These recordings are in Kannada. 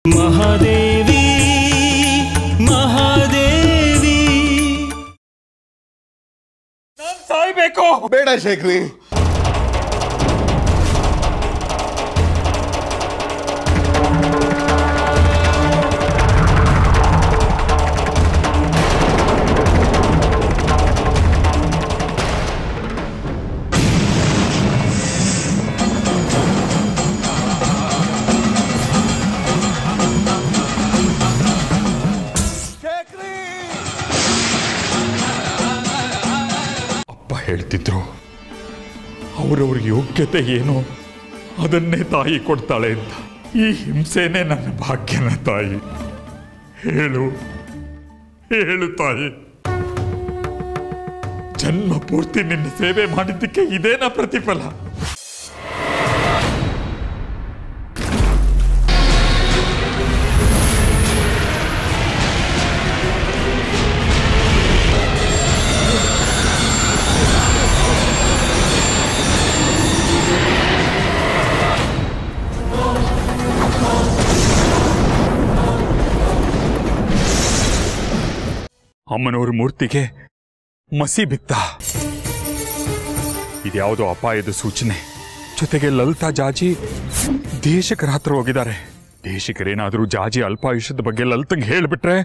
ಮಹಾದೇವಿ ಮಹಾದೇವಿ ನಾನು ಸಾಯ್ಬೇಕು. ಬೇಡ ಶೇಖರಿ, ಹೇಳ್ತಿದ್ರು ಅವರವ್ರ ಯೋಗ್ಯತೆ ಏನೋ ಅದನ್ನೇ ತಾಯಿ ಕೊಡ್ತಾಳೆ ಅಂತ. ಈ ಹಿಂಸೆನೇ ನನ್ನ ಭಾಗ್ಯನ ತಾಯಿ. ಹೇಳು ಹೇಳು ತಾಯಿ, ಜನ್ಮ ಪೂರ್ತಿ ನಿನ್ನ ಸೇವೆ ಮಾಡಿದ್ದಕ್ಕೆ ಇದೇನ ಪ್ರತಿಫಲ? ಅಮ್ಮನವ್ರ ಮೂರ್ತಿಗೆ ಮಸಿ ಬಿತ್ತ. ಇದ್ಯಾವುದೋ ಅಪಾಯದ ಸೂಚನೆ. ಜೊತೆಗೆ ಲಲಿತಾ ಜಾಜಿ ದೇಶಕರ ಹತ್ರ ಹೋಗಿದ್ದಾರೆ. ದೇಶಕರೇನಾದರೂ ಜಾಜಿ ಅಲ್ಪಾಯುಷ್ಯದ ಬಗ್ಗೆ ಲಲಿತಂಗೆ ಹೇಳ್ಬಿಟ್ರೆ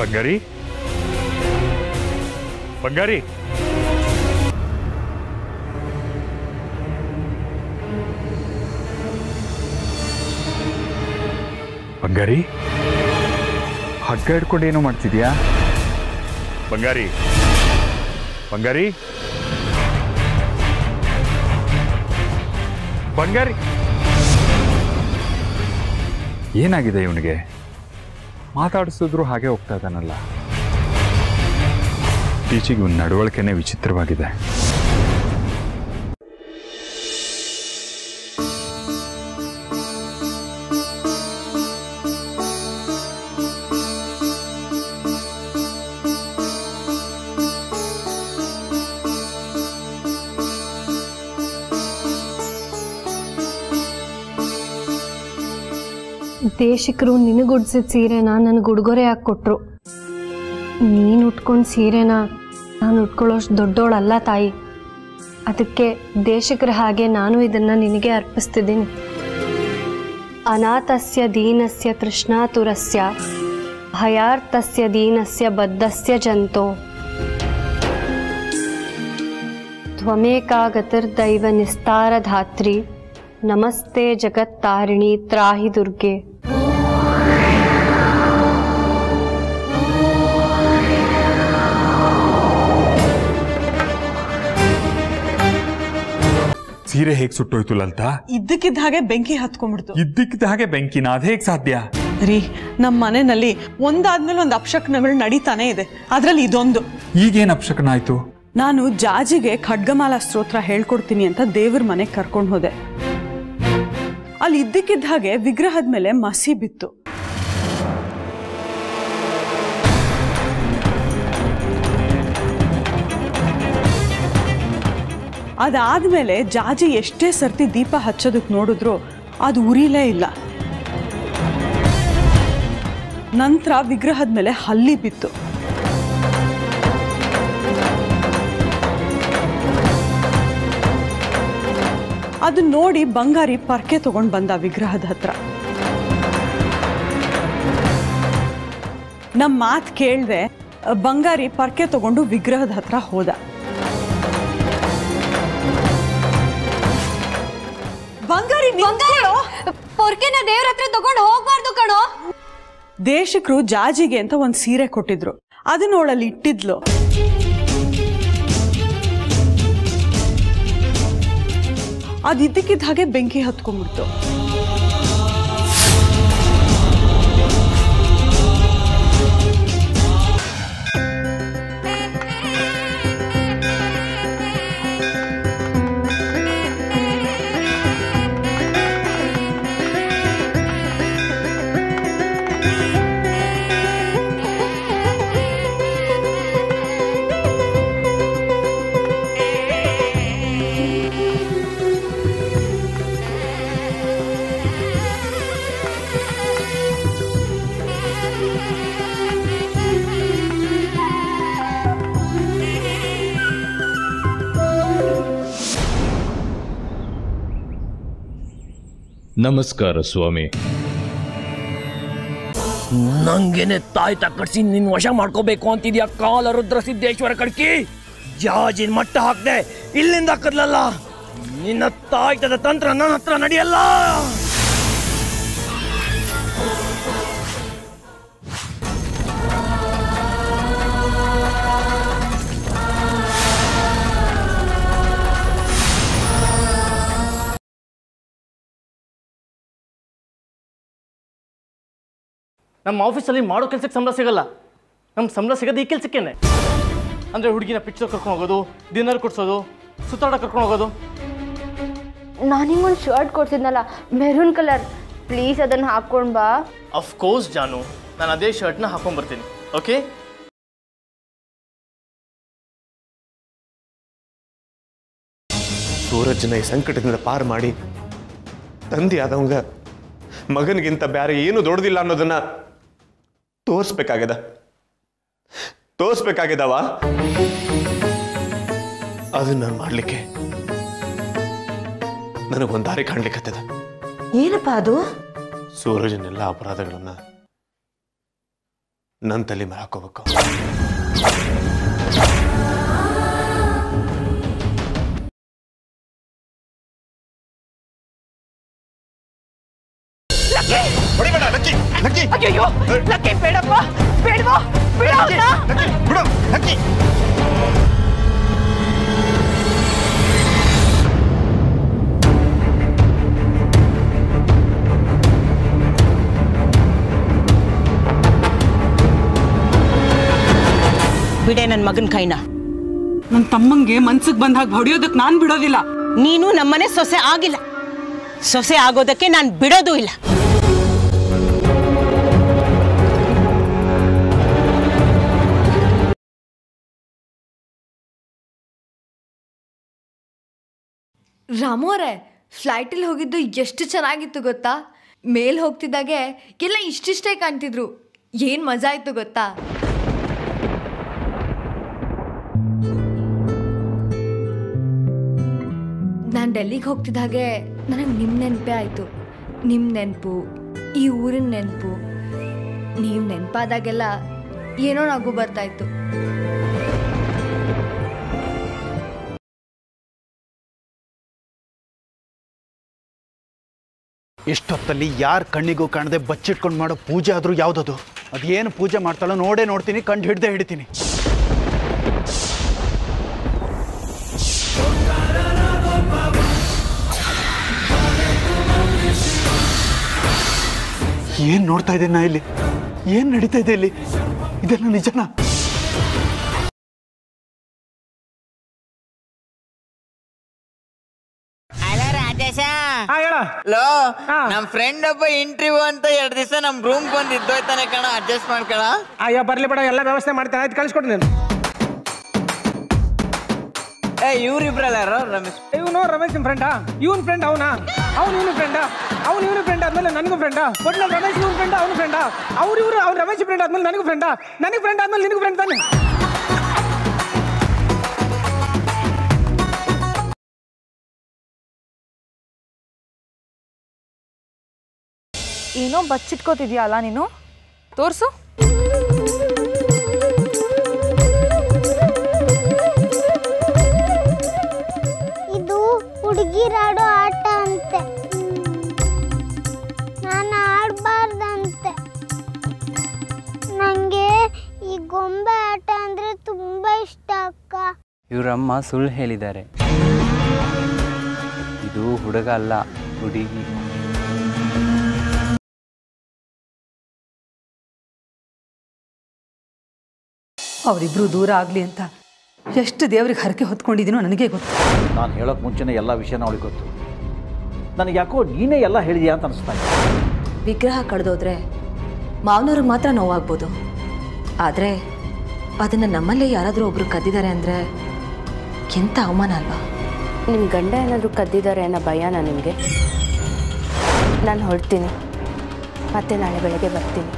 ಬಂಗಾರಿ ಬಂಗಾರಿ ಬಂಗಾರಿ, ಹಗ್ಗ ಹಿಡ್ಕೊಂಡು ಏನೋ ಮಾಡ್ತಿದ್ಯಾ? ಬಂಗಾರಿ ಬಂಗಾರಿ ಬಂಗಾರಿ, ಏನಾಗಿದೆ ಇವನಿಗೆ? ಮಾತಾಡಿಸಿದ್ರು ಹಾಗೆ ಹೋಗ್ತಾ ಇದ್ದಾನಲ್ಲ. ಈಚೆಗೆ ಇವನ ನಡವಳಿಕೆನೇ ವಿಚಿತ್ರವಾಗಿದೆ. ದೇಶಿಕರು ನಿನಗುಡ್ಸಿದ ಸೀರೆನ ನನಗೆ ಉಡುಗೊರೆ ಹಾಕಿ ಕೊಟ್ರು. ನೀನು ಉಟ್ಕೊಂಡು ಸೀರೆನ ನಾನು ಉಟ್ಕೊಳ್ಳೋಷ್ಟು ದೊಡ್ಡೋಳಲ್ಲ ತಾಯಿ. ಅದಕ್ಕೆ ದೇಶಿಕರ ಹಾಗೆ ನಾನು ಇದನ್ನು ನಿನಗೆ ಅರ್ಪಿಸ್ತಿದ್ದೀನಿ. ಅನಾಥಸ್ಯ ದೀನಸ್ಯ ತೃಷ್ಣಾತುರಸ್ಯ ಭಯಾರ್ತಸ್ಯ ದೀನಸ್ಯ ಬದ್ಧಸ್ಯ ಜಂತೋ ತ್ವಮೇಕಾ ಗತಿರ್ದೈವ ನಿಸ್ತಾರಧಾತ್ರಿ ನಮಸ್ತೆ ಜಗತ್ತಾರಿಣಿ ತ್ರಾಹಿ ದುರ್ಗೆ. ಸೀರೆ ಹೇಗೆ ಸುಟ್ಟೋಯ್ತು ಲಲಿತಾ? ಇದ್ದಕ್ಕಿದ್ದ ಹಾಗೆ ಬೆಂಕಿ ಹತ್ಕೊಂಡ್ಬಿಡ್ತು. ಇದ್ದಕ್ಕಿದ್ದ ಹಾಗೆ ಬೆಂಕಿನ? ಅದು ಹೇಗೆ ಸಾಧ್ಯ ರೀ? ನಮ್ಮ ಮನೆಯಲ್ಲಿ ಒಂದಾದ್ಮೇಲೆ ಒಂದು ಅಪಶಕನಗಳು ನಡೀತಾನೆ ಇದೆ. ಅದ್ರಲ್ಲಿ ಇದೊಂದು. ಈಗೇನು ಅಪಶಕನ ಆಯ್ತು? ನಾನು ಜಾಜಿಗೆ ಖಡ್ಗಮಾಲಾ ಸ್ತೋತ್ರ ಹೇಳ್ಕೊಡ್ತೀನಿ ಅಂತ ದೇವ್ರ ಮನೆಗೆ ಕರ್ಕೊಂಡು ಹೋದೆ. ಅಲ್ಲಿ ಇದ್ದಕ್ಕಿದ್ದ ಹಾಗೆ ವಿಗ್ರಹದ ಮೇಲೆ ಮಸಿ ಬಿತ್ತು. ಅದಾದ್ಮೇಲೆ ಜಾಜಿ ಎಷ್ಟೇ ಸರ್ತಿ ದೀಪ ಹಚ್ಚೋದಕ್ಕೆ ನೋಡಿದ್ರು ಅದು ಉರಿಲೇ ಇಲ್ಲ. ನಂತರ ವಿಗ್ರಹದ ಮೇಲೆ ಹಲ್ಲಿ ಬಿತ್ತು. ಅದನ್ನ ನೋಡಿ ಬಂಗಾರಿ ಪರ್ಕೆ ತಗೊಂಡು ಬಂದ ವಿಗ್ರಹದ ಹತ್ರ. ನಮ್ಮ ಮಾತು ಕೇಳ್ದೆ ಬಂಗಾರಿ ಪರ್ಕೆ ತಗೊಂಡು ವಿಗ್ರಹದ ಹತ್ರ ಹೋದ. ಬಂಗಾರಿ ಪೊರ್ಕೆನ ದೇವ್ರ ಹತ್ರ ತಗೊಂಡು ಹೋಗ್ಬಾರ್ದು ಕಣೋ. ದೇಶಕರು ಜಾಜಿಗೆ ಅಂತ ಒಂದು ಸೀರೆ ಕೊಟ್ಟಿದ್ರು. ಅದನ್ನ ಅವಳಲ್ಲಿ ಇಟ್ಟಿದ್ಲು. ಅದಿದ್ದಕ್ಕಿದ್ದ ಹಾಗೆ ಬೆಂಕಿ ಹತ್ಕೊಂಡ್ಬಿಡ್ತು. ನಮಸ್ಕಾರ ಸ್ವಾಮಿ. ನಂಗೇನೆ ತಾಯಿ ತಕ್ಕಡಿಸಿ ನಿನ್ ವಶ ಮಾಡ್ಕೋಬೇಕು ಅಂತಿದ್ಯಾ ಕಾಲ ರುದ್ರ ಸಿದ್ದೇಶ್ವರ ಕಡ್ಕಿ. ಜಾಜಿನ್ ಮಟ್ಟ ಹಾಕ್ದೆ ಇಲ್ಲಿಂದ ಕದ್ಲಲ್ಲ. ನಿನ್ನ ತಾಯ್ತದ ತಂತ್ರ ನನ್ನ ಹತ್ರ ನಡೆಯಲ್ಲ. ನಮ್ಮ ಆಫೀಸಲ್ಲಿ ಮಾಡೋ ಕೆಲಸಕ್ಕೆ ಸಂಬಳ ಸಿಗಲ್ಲ. ನಮ್ಮ ಸಂಬಳ ಸಿಗೋದು ಈ ಕೆಲಸಕ್ಕೇನೆ. ಅಂದರೆ ಹುಡುಗಿನ ಪಿಕ್ಚರ್ ಕರ್ಕೊಂಡು ಹೋಗೋದು, ಡಿನ್ನರ್ ಕೊಡ್ಸೋದು, ಸುತ್ತಾಡ ಕರ್ಕೊಂಡು ಹೋಗೋದು. ನಾನು ನಿಂಗೊಂದು ಶರ್ಟ್ ಕೊಡ್ಸಿದ್ನಲ್ಲ ಮೆರೂನ್ ಕಲರ್, ಪ್ಲೀಸ್ ಅದನ್ನು ಹಾಕ್ಕೊಂಡು ಬಾ. ಅಫ್ಕೋರ್ಸ್ ಜಾನು, ನಾನು ಅದೇ ಶರ್ಟ್ನ ಹಾಕೊಂಡ್ಬರ್ತೀನಿ. ಓಕೆ? ಸೂರಜ್ನ ಈ ಸಂಕಟದಿಂದ ಪಾರು ಮಾಡಿ ತಂದೆ ಆದವಂಗ ಮಗನಿಗಿಂತ ಬೇರೆ ಏನು ದೊಡ್ಡದಿಲ್ಲ ಅನ್ನೋದನ್ನ ತೋರಿಸ್ಬೇಕಾಗ್ಯದವ. ಅದನ್ನ ನಾನು ಮಾಡ್ಲಿಕ್ಕೆ ನನಗೊಂದು ದಾರಿ ಕಾಣ್ಲಿಕ್ಕತ್ತದ. ಏನಪ್ಪ ಅದು? ಸೂರಜನೆಲ್ಲ ಅಪರಾಧಗಳನ್ನ ನನ್ನ ತಲೆ ಮೇಲೆ ಹಾಕೋಬೇಕು. ಬಿಡೆ ನನ್ನ ಮಗನ ಕೈನ. ನನ್ನ ತಮ್ಮಂಗೆ ಮನ್ಸಿಗೆ ಬಂದ ಹಾಗೆ ಹೊಡೆಯೋದಕ್ಕೆ ನಾನು ಬಿಡೋದಿಲ್ಲ. ನೀನು ನಮ್ಮನೆ ಸೊಸೆ ಆಗಿಲ್ಲ. ಸೊಸೆ ಆಗೋದಕ್ಕೆ ನಾನು ಬಿಡೋದು ಇಲ್ಲ. ರಾಮು ಅವರೇ, ಫ್ಲೈಟಲ್ಲಿ ಹೋಗಿದ್ದು ಎಷ್ಟು ಚೆನ್ನಾಗಿತ್ತು ಗೊತ್ತಾ? ಮೇಲೆ ಹೋಗ್ತಿದ್ದಾಗೆ ಎಲ್ಲ ಇಷ್ಟಿಷ್ಟೇ ಕಾಣ್ತಿದ್ರು. ಏನು ಮಜಾ ಆಯಿತು ಗೊತ್ತಾ? ನಾನು ಡೆಲ್ಲಿಗೆ ಹೋಗ್ತಿದ್ದಾಗೆ ನನಗೆ ನಿಮ್ಮ ನೆನಪೇ ಆಯಿತು. ನಿಮ್ಮ ನೆನಪು, ಈ ಊರಿನ ನೆನಪು. ನೀವು ನೆನಪಾದಾಗೆಲ್ಲ ಏನೋ ನಗು ಬರ್ತಾಯಿತ್ತು. ಎಷ್ಟೊತ್ತಲ್ಲಿ ಯಾರ ಕಣ್ಣಿಗೂ ಕಾಣದೆ ಬಚ್ಚಿಟ್ಕೊಂಡು ಮಾಡೋ ಪೂಜೆ ಆದರೂ ಯಾವುದದು? ಅದೇನು ಪೂಜೆ ಮಾಡ್ತಾಳೋ ನೋಡ್ತೀನಿ, ಕಂಡು ಹಿಡಿತೀನಿ. ಏನು ನೋಡ್ತಾ ಇದ್ದೇನೆ ನಾ ಇಲ್ಲಿ? ಏನು ನಡೀತಾ ಇದೆ ಇಲ್ಲಿ? ಇದೆಲ್ಲ ನಿಜನಾ? ನಮ್ ಫ್ರೆಂಡ್ ಒಬ್ಬ ಇಂಟರ್ವ್ಯೂ ಅಂತ 2 ದಿವಸ ನಮ್ ರೂಮ್ ಬಂದು ಇದ್ದೋಯ್ತಾನೆ ಕಣ. ಅಡ್ಜಸ್ಟ್ ಮಾಡ್ಕೊಳ. ಅಯ್ಯೋ ಬರ್ಲಿ ಬೇಡ, ಎಲ್ಲ ವ್ಯವಸ್ಥೆ ಮಾಡ್ತೇನೆ. ಆಯ್ತು, ಕಳ್ಸಿಕೊಡ್ತೀನಿ ನಾನು. ಇವ್ರಿಬ್ರಲ್ಲ ರಮೇಶ್. ಇವನು ರಮೇಶ್ ನಿಮ್ ಫ್ರೆಂಡಾ? ಇವನ್ ಫ್ರೆಂಡ್ ಅವನಾ? ಅವ್ನು ಇವನು ಫ್ರೆಂಡಾ? ಅವ್ನು ಇವನು ಫ್ರೆಂಡ್ ಆದ್ಮೇಲೆ ನನಗೂ ಫ್ರೆಂಡಾ? ಒಟ್ಟು ರಮೇಶ್ ಇವನ್ ಫ್ರೆಂಡ್, ಅವನು ಫ್ರೆಂಡಾ? ಅವ್ನು ರಮೇಶ್ ಫ್ರೆಂಡ್ ಆದ್ಮೇಲೆ ನನಗೂ ಫ್ರೆಂಡಾ? ನನಗೆ ಫ್ರೆಂಡ್ ಆದ್ಮೇಲೆ ನಿನಗೂ ಫ್ರೆಂಡ್ ತಾನೆ? ಏನೋ ಬಚ್ಚಿಟ್ಕೋತಿದ್ಯಲ್ಲ ನೀನು, ತೋರ್ಸು. ಇದು ಹುಡುಗಿರಾಡೋ ಆಟ ಅಂತೆ, ನಾನು ಆಡಬಾರ್ದಂತೆ. ನನಗೆ ಈ ಗೊಂಬೆ ಆಟ ಅಂದ್ರೆ ತುಂಬಾ ಇಷ್ಟ ಅಕ್ಕ. ಇವರಮ್ಮ ಸುಳ್ಳು ಹೇಳಿದ್ದಾರೆ. ಇದು ಹುಡುಗ ಅಲ್ಲ, ಹುಡುಗಿ. ಅವರಿಬ್ರು ದೂರ ಆಗಲಿ ಅಂತ ಎಷ್ಟು ದೇವ್ರಿಗೆ ಹರಕೆ ಹೊತ್ಕೊಂಡಿದ್ದೀನೋ ನನಗೆ ಗೊತ್ತು. ನಾನು ಹೇಳೋಕೆ ಮುಂಚೆನೇ ಎಲ್ಲ ವಿಷಯನ ಅವಳಿಗೆ ಗೊತ್ತು. ನನಗೆ ಯಾಕೋ ನೀನೇ ಎಲ್ಲ ಹೇಳಿದೆಯಾ ಅಂತ ಅನಿಸ್ತಾ ಇದೆ. ವಿಗ್ರಹ ಕಳೆದೋದ್ರೆ ಮಾವನವ್ರಿಗೆ ಮಾತ್ರ ನೋವಾಗ್ಬೋದು, ಆದರೆ ಅದನ್ನು ನಮ್ಮಲ್ಲೇ ಯಾರಾದರೂ ಒಬ್ಬರು ಕದ್ದಿದ್ದಾರೆ ಅಂದರೆ ಎಂಥ ಅವಮಾನ ಅಲ್ವಾ? ನಿಮ್ಮ ಗಂಡ ಏನಾದರೂ ಕದ್ದಿದ್ದಾರೆ ಅನ್ನೋ ಭಯನಾ ನಿಮಗೆ? ನಾನು ಹೊರಡ್ತೀನಿ, ಮತ್ತೆ ನಾಳೆ ಬೆಳಗ್ಗೆ ಬರ್ತೀನಿ.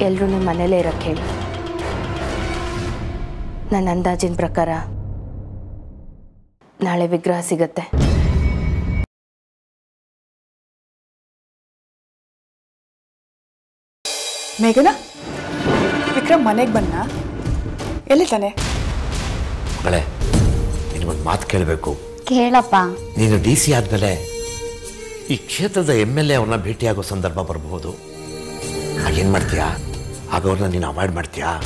ಎಲ್ಲರೂ ನಿಮ್ಮ ಮನೇಲೇ ಇರೋಕ್ಕೆ ಹೇಳಿ. ನನ್ನ ಅಂದಾಜಿನ ಪ್ರಕಾರ ನಾಳೆ ವಿಗ್ರಹ ಸಿಗತ್ತೆ. ಮೇಘನಾ, ವಿಕ್ರಮ್ ಮನೆಗೆ ಬಂದ? ಎಲ್ಲಿದ್ದಾನೆ? ಮಗಳೇ, ನಿನಗೊಂದು ಮಾತು ಕೇಳಬೇಕು. ಕೇಳಪ್ಪ. ನೀನು DC ಆದಮೇಲೆ ಈ ಕ್ಷೇತ್ರದ MLA ಅವ್ರನ್ನ ಭೇಟಿಯಾಗೋ ಸಂದರ್ಭ ಬರಬಹುದು. ಆಗೇನು ಮಾಡ್ತೀಯಾ? ಆಗ ಅವ್ರನ್ನ ನೀನು ಅವಾಯ್ಡ್ ಮಾಡ್ತೀಯಾ?